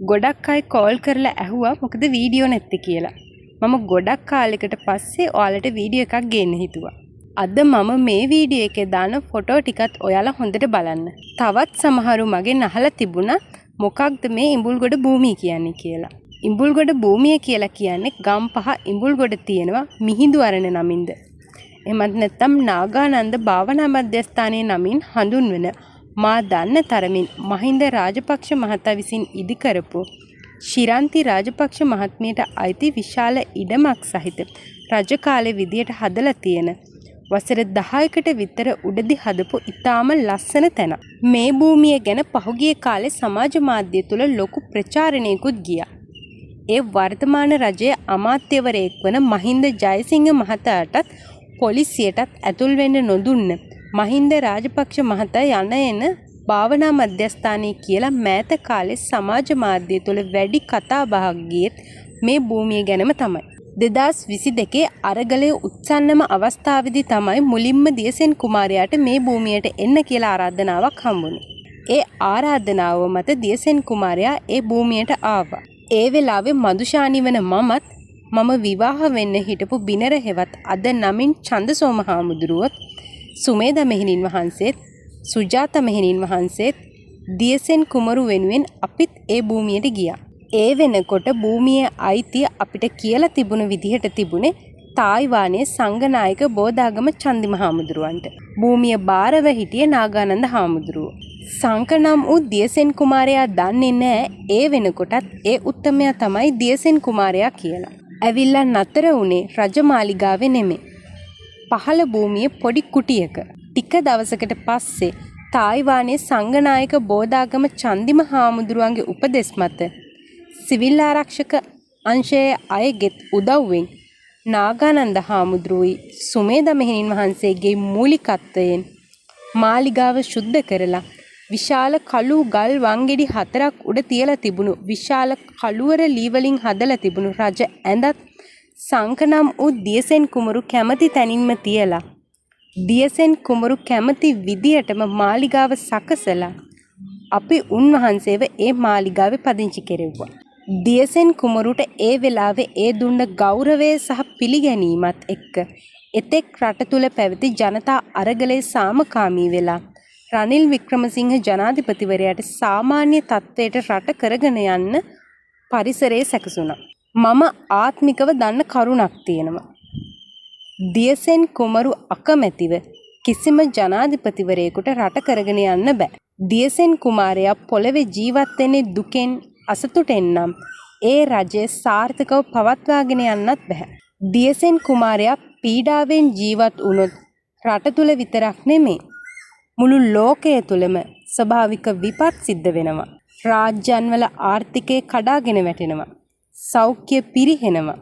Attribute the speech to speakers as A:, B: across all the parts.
A: ගොඩක් අය කෝල් කරලා ඇහුවා මොකද වීඩියෝ නැත්තේ කියලා. මම ගොඩක් කාලෙකට පස්සේ ඔයාලට වීඩියෝ එකක් ගේන්න හිතුවා. අද මම මේ වීඩියෝ එකේ දාන ෆොටෝ ටිකත් ඔයාලා හොඳට බලන්න. තවත් සමහරු මගෙන් අහලා තිබුණා මොකක්ද මේ ඉඹුල්ගොඩ භූමිය කියන්නේ කියලා. ඉඹුල්ගොඩ භූමිය කියලා කියන්නේ ගම් පහ ඉඹුල්ගොඩ තියෙනවා මිහිඳු අරණ නමින්ද. එහෙමත් නැත්නම් නාගානන්ද භාවනා මධ්‍යස්ථානයේ නමින් හඳුන්වන මා දන්න තරමින් මහින්ද රාජපක්ෂ මහතා විසින් ඉදි කරපු ශිරන්ති රාජපක්ෂ මහත්මියට අයිති විශාල ඉඩමක් සහිත රජ කාලේ විදියට හදලා තියෙන වසර 10කට විතර උඩදී හදපු ඉතාම ලස්සන තැන. මේ භූමිය ගැන පහුගිය කාලේ සමාජ මාධ්‍ය තුල ලොකු ප්‍රචාරණයකුත් ගියා. ඒ වර්තමාන රජයේ අමාත්‍යවරයෙක් වන මහින්ද ජයසිංහ මහතාටත් පොලිසියටත් ඇතුල් වෙන්න නොදුන්න මහින්ද රාජපක්ෂ මහතා යන එන භාවනා මධ්‍යස්ථානයේ කියලා මෑත කාලේ සමාජ මාධ්‍ය තුල වැඩි කතා බහක් ගියෙත් මේ භූමිය ගැනම තමයි. 2022 අරගලයේ උත්සන්නම අවස්ථාවේදී තමයි මුලින්ම දියසෙන් කුමාරයාට මේ භූමියට එන්න කියලා ආරාධනාවක් හම්බුනේ. ඒ ආරාධනාව මත දියසෙන් කුමාරයා ඒ භූමියට ආවා. ඒ වෙලාවේ මදුෂානි වන මම විවාහ වෙන්න හිටපු බිනර හෙවත් අද නමින් චන්දසෝම හාමුදුරුවොත් සුමේද මෙහෙණින් වහන්සේත් සුජාත මෙහෙණින් වහන්සේත් දියසෙන් කුමරු වෙනුවෙන් අපිත් ඒ භූමියට ගියා. ඒ වෙනකොට භූමියේ අයිතිය අපිට කියලා තිබුණ විදිහට තිබුණේ තායිවානයේ සංඝනායක බෝධාගම චන්දිම හාමුදුරුවන්ට. භූමිය බාරව හිටියේ නාගානන්ද හාමුදුරුවෝ. සංකනම් වූ දියසෙන් කුමාරයා දන්නේ නැහැ ඒ වෙනකොටත් ඒ උත්තමයා තමයි දියසෙන් කුමාරයා කියලා. ඇවිල්ලා නතර වුණේ රජමාලිගාවේ නෙමෙයි. පහළ භූමියේ පොඩි කුටියක. ටික දවසකට පස්සේ තායිවානයේ සංඝනායක බෝධාගම චන්දිම හාමුදුරුවන්ගේ උපදෙස් මත සිවිල් ආරක්ෂක අංශයේ අයගෙත් උදව්වෙන් නාගානන්ද හාමුදුරුවෝයි සුමේද මෙහෙණින් වහන්සේගේ මූලිකත්වයෙන් මාලිගාව සුද්ධ කරලා විශාල කළු ගල් වංගෙඩි 4ක් උඩ තියලා තිබුණු විශාල කළුවර ලී වලින් හදලා තිබුණු රජ ඇඳත් සංකනම් වූ දියසෙන් කුමරු කැමති තැනින්ම තියලා දියසෙන් කුමරු කැමති විදියටම මාලිගාව සකසලා අපි උන්වහන්සේව ඒ මාලිගාවේ පදිංචි කෙරෙව්වා. දියසෙන් කුමරුට ඒ වෙලාවේ ඒ දුන්න ගෞරවය සහ පිළිගැනීමත් එක්ක එතෙක් රට තුල පැවති ජනතා අරගලයේ සාමකාමී වෙලා රනිල් වික්‍රමසිංහ ජනාධිපතිවරයාට සාමාන්‍ය තත්ත්වයට රට කරගෙන යන්න පරිසරයේ සැකසුණා. මම ආත්මිකව දන්න කරුණක් තියෙනවා. දියසෙන් කුමරු අකමැතිව කිසිම ජනාධිපතිවරයෙකුට රට කරගෙන යන්න බෑ. දියසෙන් කුමාරයා පොළවේ ජීවත් වෙන්නේ දුකෙන් අසතුටෙන් නම් ඒ රජය සාර්ථකව පවත්වාගෙන යන්නත් බෑ. දියසෙන් කුමාරයා පීඩාවෙන් ජීවත් වුණොත් රට තුල විතරක් නෙමෙයි මුළු ලෝකය තුලම ස්වභාවික විපත් සිද්ධ වෙනවා. රාජ්‍යන්වල ආර්ථිකය කඩාගෙන වැටෙනවා. සෞඛ්‍ය පිරිහෙනවා.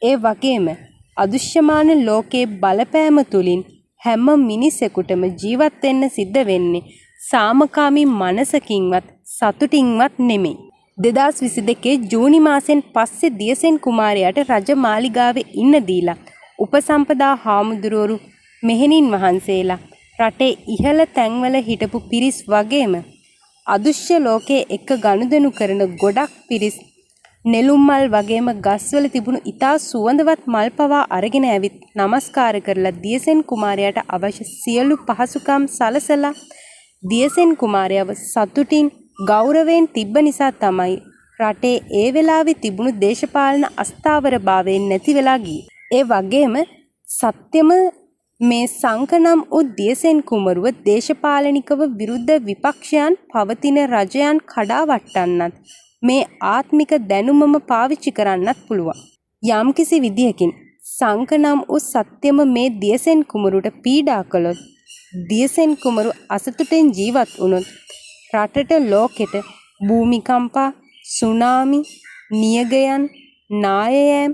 A: ඒ වගේම අදෘශ්‍යමාන ලෝකයේ බලපෑම තුලින් හැම මිනිසෙකුටම ජීවත් වෙන්න සිද්ධ වෙන්නේ සාමකාමී මනසකින්වත් සතුටින්වත් නෙමෙයි. 2022 ජූනි මාසෙන් පස්සේ දියසෙන් කුමාරයාට රජ මාලිගාවේ ඉන්න දීලා උපසම්පදා හාමුදුරුවරු මෙහෙණින් වහන්සේලා රටේ ඉහළ තැන්වල හිටපු පිරිස් වගේම අදෘශ්‍ය ලෝකයේ එක ගනුදෙනු කරන ගොඩක් පිරිස් නෙළුම් මල් වගේම ගස්වල තිබුණු ඉතා සුවඳවත් මල් පවා අරගෙන ඇවිත් নমස්කාර කරලා දියසෙන් කුමාරයාට අවශ්‍ය සියලු පහසුකම් සලසලා දියසෙන් කුමාරයාව සතුටින් ගෞරවයෙන් තිබ්බ නිසා තමයි රටේ ඒ වෙලාවේ තිබුණු දේශපාලන අස්ථාවරභාවයෙන් නැති වෙලා ගියේ. ඒ වගේම සත්‍යම මේ සංකනම් වූ දියසෙන් කුමරුව දේශපාලනිකව විරුද්ධ විපක්ෂයන් පවතින රජයන් කඩා වට්ටන්නත් මේ ආත්මික දැනුමම පාවිච්චි කරන්නත් පුළුවන්. යම්කිසි විදියකින් සංකනම් වූ සත්‍යම මේ දියසෙන් කුමරුට පීඩා කළොත් දියසෙන් කුමරු අසතුටෙන් ජීවත් වුණොත් රටට ලෝකෙට භූමිකම්පා සුනාමි නියගයන් නායයන්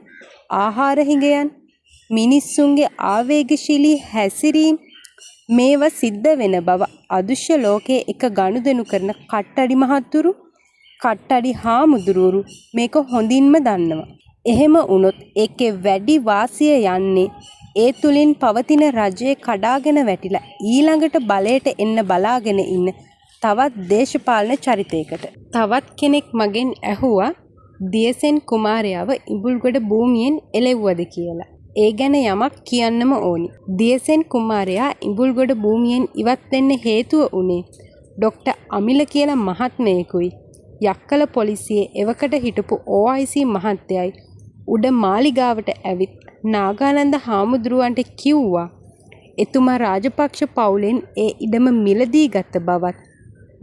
A: ආහාර හිඟයන් මිනිස්සුන්ගේ ආවේගශීලී හැසිරීම් මේවා සිද්ධ වෙන බව අදෘශ්‍ය ලෝකයේ එක ගනුදෙනු කරන කට්ටඩි මහතුරු කට්ටඩි හාමුදුරුවරු මේක හොඳින්ම දන්නවා. එහෙම වුණොත් ඒකේ වැඩි වාසිය යන්නේ ඒ තුලින් පවතින රජයේ කඩාගෙන වැටිලා ඊළඟට බලයට එන්න බලාගෙන ඉන්න තවත් දේශපාලන චරිතයකට. තවත් කෙනෙක් මගෙන් ඇහුවා දියසෙන් කුමාරයාව ඉඹුල්ගොඩ භූමියෙන් එළෙව්වද කියලා. ඒ ගැන යමක් කියන්නම ඕනි. දියසෙන් කුමාරයා ඉඹුල්ගොඩ භූමියෙන් ඉවත් වෙන්න හේතුව උනේ ඩොක්ටර් අමිල කියලා මහත්මයෙකුයි යක්කල පොලිසියේ එවකට හිටපු OIC මහත්තයයි උඩ මාලිගාවට ඇවිත් නාගානන්ද හාමුදුරුවන්ට කිව්වා එතුමා රාජපක්ෂ පවුලෙන් ඒ ඉඩම මිලදී ගත්ත බවත්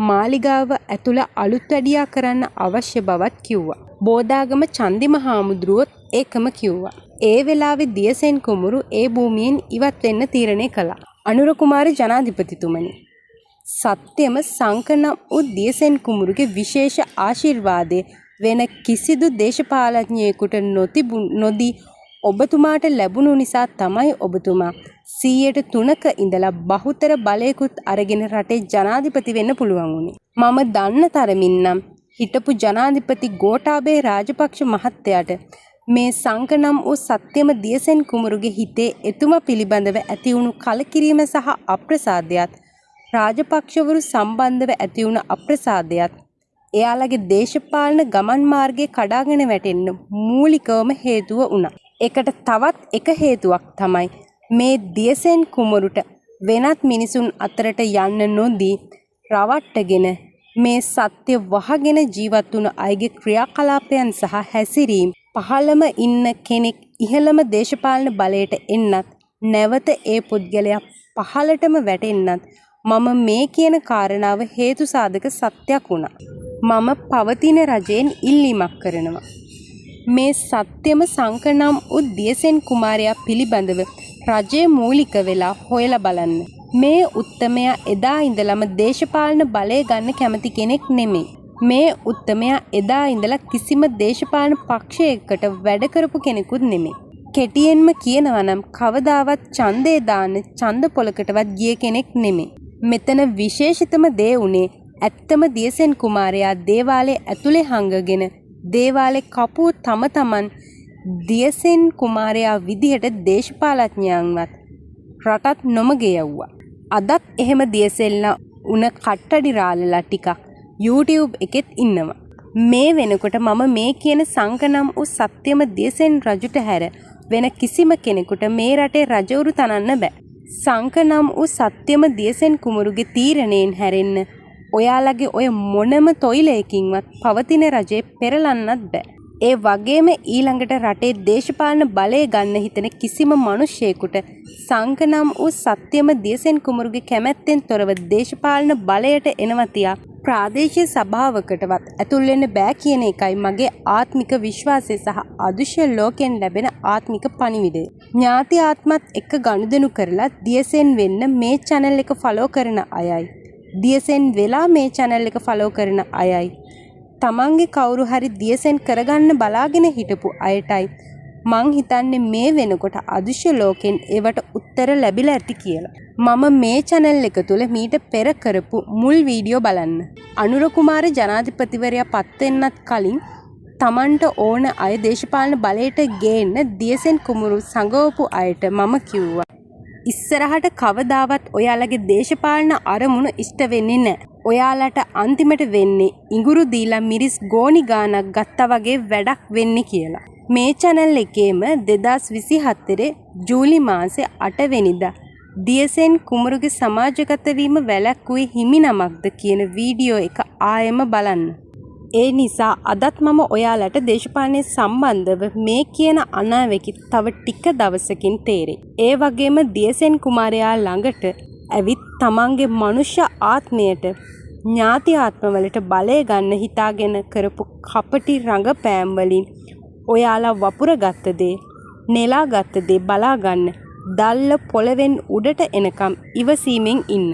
A: මාලිගාව ඇතුළ අලුත් වැඩියා කරන්න අවශ්‍ය බවත් කිව්වා. බෝදාගම චන්දිම හාමුදුරුවොත් ඒකම කිව්වා. ඒ වෙලාවේ දියසෙන් කුමරු ඒ භූමියෙන් ඉවත් වෙන්න තීරණය කළා. අනුර කුමාර ජනාධිපතිතුමනි සත්‍යම සංකනම් වූ දියසෙන් කුමරුගේ විශේෂ ආශිර්වාදය වෙන කිසිදු දේශපාලඥයෙකුට නොදී ඔබතුමාට ලැබුණු නිසා තමයි ඔබතුමා 103ක ඉඳලා බහුතර බලයකුත් අරගෙන රටේ ජනාධිපති වෙන්න පුළුවන් වුණේ. මම දන්න තරමින් නම් හිටපු ජනාධිපති ගෝඨාභය රාජපක්ෂ මහත්තයාට මේ සංකනම් වූ සත්‍යම දියසෙන් කුමරුගේ හිතේ එතුමා පිළිබඳව ඇති වුණු කලකිරීම සහ අප්‍රසාදයත් රාජපක්ෂවරු සම්බන්ධව ඇති වුණ අප්‍රසාදයත් එයාලගේ දේශපාලන ගමන් මාර්ගයේ කඩාගෙන වැටෙන්න මූලිකවම හේතුව වුණා. ඒකට තවත් එක හේතුවක් තමයි මේ දියසෙන් කුමරුට වෙනත් මිනිසුන් අතරට යන්න නොදී රවට්ටගෙන මේ සත්‍ය වහගෙන ජීවත් වුණ අයගේ ක්‍රියාකලාපයන් සහ හැසිරීම් පහළම ඉන්න කෙනෙක් ඉහළම දේශපාලන බලයට එන්නත් නැවත ඒ පුද්ගලයා පහළටම වැටෙන්නත් මම මේ කියන කාරණාව හේතු සාධක සත්‍යයක් වුණා. මම පවතින රජයෙන් ඉල්ලීමක් කරනවා. මේ සත්‍යම සංකනම් වූ දියසෙන් කුමාරයා පිළිබඳව රජයේ මූලික වෙලා හොයලා බලන්න. මේ උත්තමයා එදා ඉඳලම දේශපාලන බලය ගන්න කැමති කෙනෙක් නෙමෙයි. මේ උත්තමයා එදා ඉඳලා කිසිම දේශපාලන පක්ෂයකට වැඩ කරපු කෙනෙකුත් නෙමෙයි. කෙටියෙන්ම කියනවා නම් කවදාවත් ඡන්දේ දාන්න ඡන්ද පොලකටවත් ගිය කෙනෙක් නෙමෙයි. මෙතන විශේෂිතම දේ උනේ ඇත්තම දියසෙන් කුමාරයා දේවාලේ ඇතුලේ හංගගෙන දේවාලේ කපුව තමන් දියසෙන් කුමාරයා විදිහට දේශපාලඥයන්වත් රටත් නොමග යවුවා. අදත් එහෙම දියසෙල්ලා උන කට්ටඩි රාලලා ටිකක් YouTube එකෙත් ඉන්නවා. මේ වෙනකොට මම මේ කියන සංකනම් වූ සත්‍යම දියසෙන් රජුට හැර වෙන කිසිම කෙනෙකුට මේ රටේ රජවරු තනන්න බෑ. සංකනම් වූ සත්‍යම දියසෙන් කුමරුගේ තීරණයෙන් හැරෙන්න ඔයාලගේ ඔය මොනම තොයිලයකින්වත් පවතින රජේ පෙරලන්නත් බෑ. ඒ වගේම ඊළඟට රටේ දේශපාලන බලය ගන්න හිතන කිසිම මිනිහෙකුට සංකනම් වූ සත්‍යම දියසෙන් කුමරුගේ කැමැත්තෙන් තොරව දේශපාලන බලයට එනවා තියා ප්‍රාදේශීය සභාවකටවත් ඇතුල් වෙන්න බෑ කියන එකයි මගේ ආත්මික විශ්වාසය සහ අදෘශ්‍ය ලෝකෙන් ලැබෙන ආත්මික පණිවිඩය. ඥාති ආත්මත් එක්ක ගනුදෙනු කරලා දියසෙන් වෙන්න මේ channel එක follow කරන අයයි. දියසෙන් වෙලා මේ channel එක follow කරන අයයි. තමන්ගේ කවුරු හරි දියසෙන් කරගන්න බලාගෙන හිටපු අයටයි මං හිතන්නේ මේ වෙනකොට අදෘශ්‍ය ලෝකෙන් ඒවට උත්තර ලැබිලා ඇති කියලා. මම මේ channel එක තුල මීට පෙර කරපු මුල් වීඩියෝ බලන්න. අනුර කුමාර ජනාධිපතිවරයා පත් වෙන්නත් කලින් තමන්ට ඕන අය දේශපාලන බලයට ගේන්න දියසෙන් කුමරු සංගවපු අයට මම කිව්වා. ඉස්සරහට කවදාවත් ඔයාලගේ දේශපාලන අරමුණු ඉෂ්ට වෙන්නේ නැහැ. ඔයාලට අන්තිමට වෙන්නේ ඉඟුරු දීලා මිරිස් ගෝණි ගානක් ගත්තා වගේ වැඩක් වෙන්නේ කියලා. මේ channel එකේම 2024 ජූලි මාසේ 8 වෙනිදා දියසෙන් කුමරුගේ සමාජගත වීම වැළැක්වුවේ හිමි නමක්ද කියන වීඩියෝ එක ආයෙම බලන්න. ඒ නිසා අදත් මම ඔයාලට දේශපාලනයේ සම්බන්ධව මේ කියන අනාවැකි තව ටික දවසකින් තේරෙයි. ඒ වගේම දියසෙන් කුමාරයා ළඟට ඇවිත් තමන්ගේ මනුෂ්‍ය ආත්මයට ඥාති ආත්මවලට බලය ගන්න හිතාගෙන කරපු කපටි රඟපෑම් වලින් ඔයාලා වපුර ගත්ත දේ, නෙලා ගත්ත දේ බලා ගන්න. දැල්ල පොළවෙන් උඩට එනකම් ඉවසීමෙන් ඉන්න.